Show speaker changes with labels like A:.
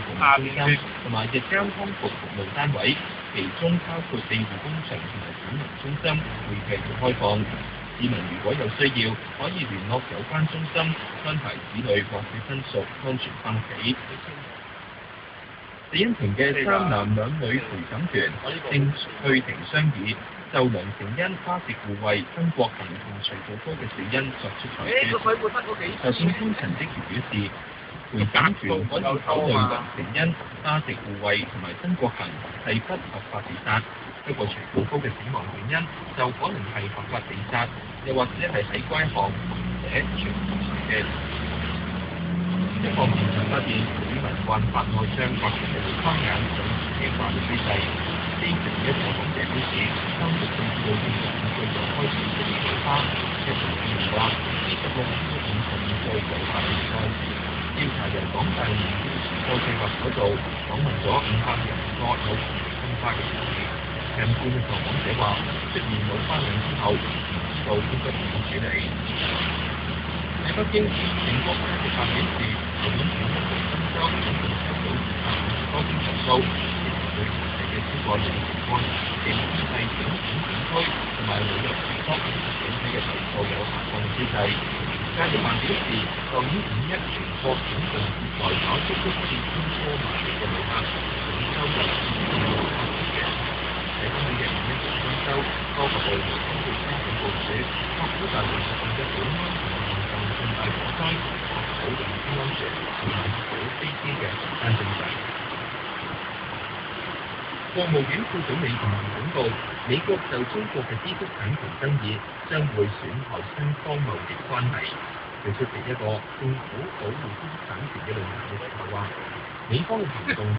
A: 服務中心同埋日間康復服務單位，其中包括庇護工場同埋展能中心會繼續開放。市民如果有需要，可以聯絡有關中心安排子女或者親屬安全翻屋企。死因庭嘅3男2女陪審團正去庭商議，就梁成恩、花植護衛、曾國恒同徐步高嘅死因作出裁決。裁判官陳積權表示，陪審團可以考慮梁成恩、花植護衛同埋曾國恒係不合法自殺，不過徐步高嘅死亡原因就可能係合法自殺，又或者係喺該項或者長嘅。一方面就發現市民患白內障或者係乾眼等輕化嘅趨勢。呢其中一個講者表示，當局對到45歲就開始食水花，一同議員話26至55歲有法比賽。調查由港大研究研究計劃嗰度訪問咗500人個有同性化嘅人士。人半嘅受訪者話，出現腦花眼之後，唔知道應該點樣處理。喺北京，全國嘅食環表示，舊年全國新增總共收到250多宗投訴，涉及最嚴重嘅超過2成半，其中係整體地區同埋旅遊地區，整體嘅投訴有下降趨勢。教育辦表示，舊年5月全國總共接待咗足足4000多萬嘅旅客，總收入2.6億元。喺今年嘅5月中週，多個部門包括交通部署，確保大型活動嘅保安同埋嚴重重大火災，確保人身安全，同埋確保飛機嘅平安正常。國務院副總理吳文警告，美國就中國嘅知識產權爭議將會損害雙方貿易關係。佢出席一個政府保護知識產權嘅論壇嘅時候話，美方嘅行動